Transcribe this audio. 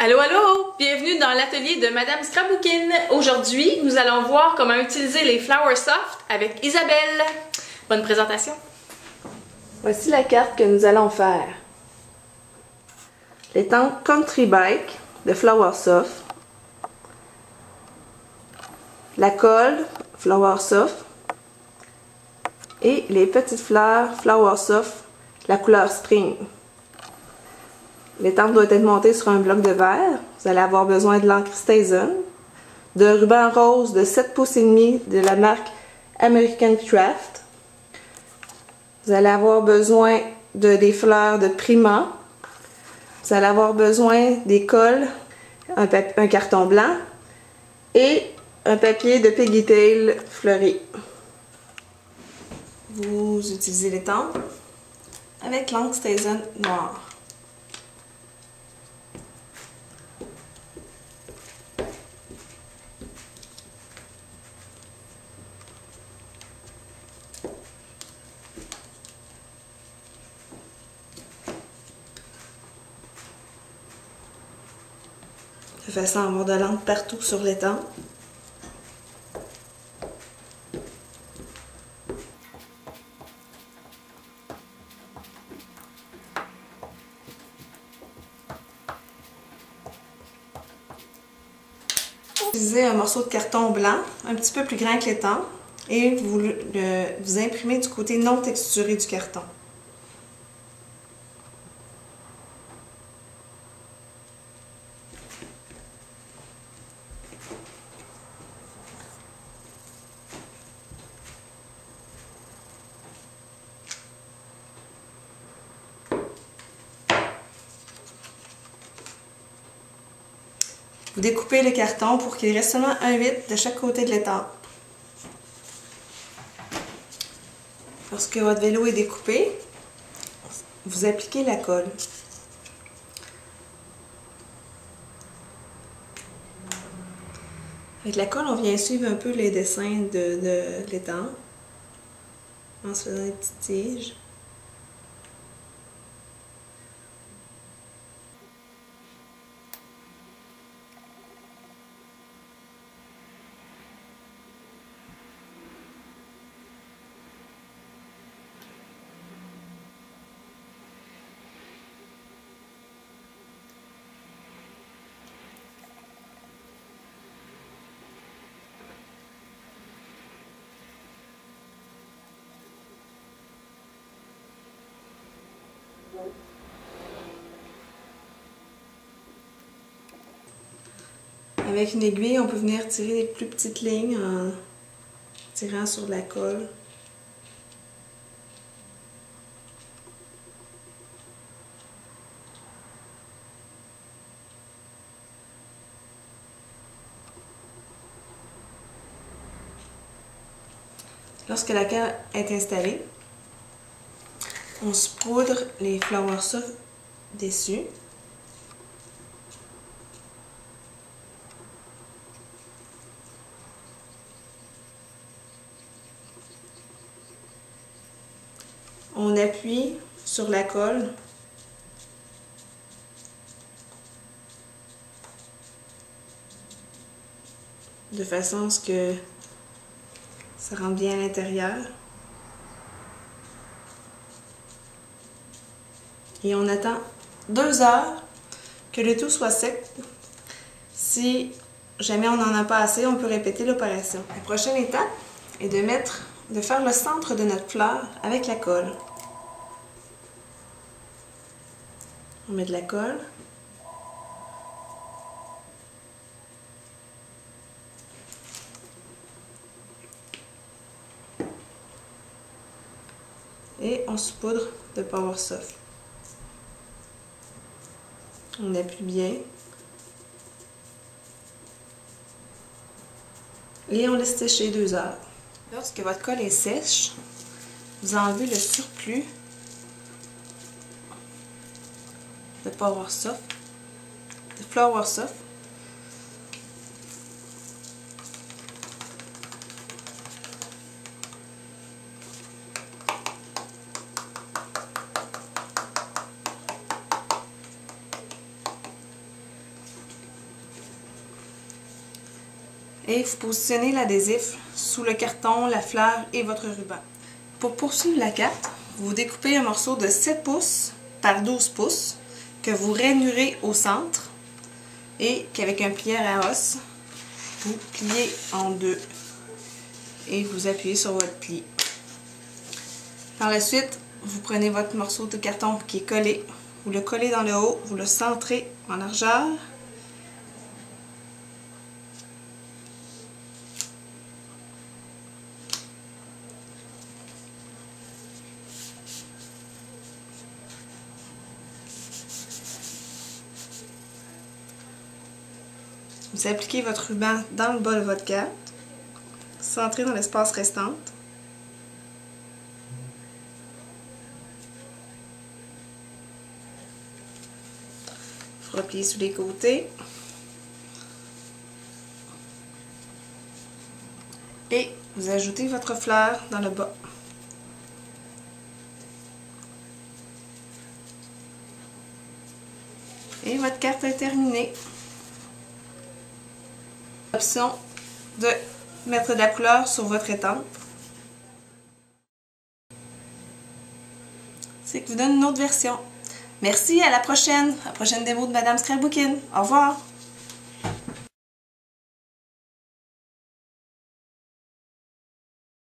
Allô, allô! Bienvenue dans l'atelier de Madame Scrapbookin. Aujourd'hui, nous allons voir comment utiliser les Flower Soft avec Isabelle. Bonne présentation! Voici la carte que nous allons faire. Les tentes Country Bike de Flower Soft. La colle Flower Soft. Et les petites fleurs Flower Soft, la couleur Spring. L'étampe doit être montée sur un bloc de verre. Vous allez avoir besoin de l'encre Stason, de ruban rose de 7 pouces et demi de la marque American Craft. Vous allez avoir besoin des fleurs de Prima. Vous allez avoir besoin des colles, un carton blanc et un papier de Peggytail fleuri. Vous utilisez l'étampe avec l'encre Stason noire. De façon à avoir de l'encre partout sur l'étampe. Utilisez un morceau de carton blanc, un petit peu plus grand que l'étampe, et vous imprimez du côté non texturé du carton. Vous découpez le carton pour qu'il reste seulement un 8 de chaque côté de l'étampe. Lorsque votre vélo est découpé, vous appliquez la colle. Avec la colle, on vient suivre un peu les dessins de l'étampe en se faisant des petites tiges. Avec une aiguille, on peut venir tirer des plus petites lignes en tirant sur la colle. Lorsque la colle est installée, on saupoudre les Flower Soft dessus. On appuie sur la colle de façon à ce que ça rentre bien à l'intérieur. Et on attend 2 heures que le tout soit sec. Si jamais on n'en a pas assez, on peut répéter l'opération. La prochaine étape est de faire le centre de notre fleur avec la colle. On met de la colle. Et on saupoudre de Power Soft. On appuie bien. Et on laisse sécher 2 heures. Lorsque votre colle est sèche, vous enlevez le surplus de Power Soft, de Flower Soft. Et vous positionnez l'adhésif sous le carton, la fleur et votre ruban. Pour poursuivre la carte, vous découpez un morceau de 7 pouces par 12 pouces que vous rainurez au centre et qu'avec un plieur à os, vous pliez en deux et vous appuyez sur votre pli. Par la suite, vous prenez votre morceau de carton qui est collé, vous le collez dans le haut, vous le centrez en largeur. Vous appliquez votre ruban dans le bas de votre carte, centré dans l'espace restant. Vous repliez sur les côtés. Et vous ajoutez votre fleur dans le bas. Et votre carte est terminée. Option de mettre de la couleur sur votre étampe. C'est que vous donne une autre version. Merci, à la prochaine démo de Madame Scrapbookin. Au revoir!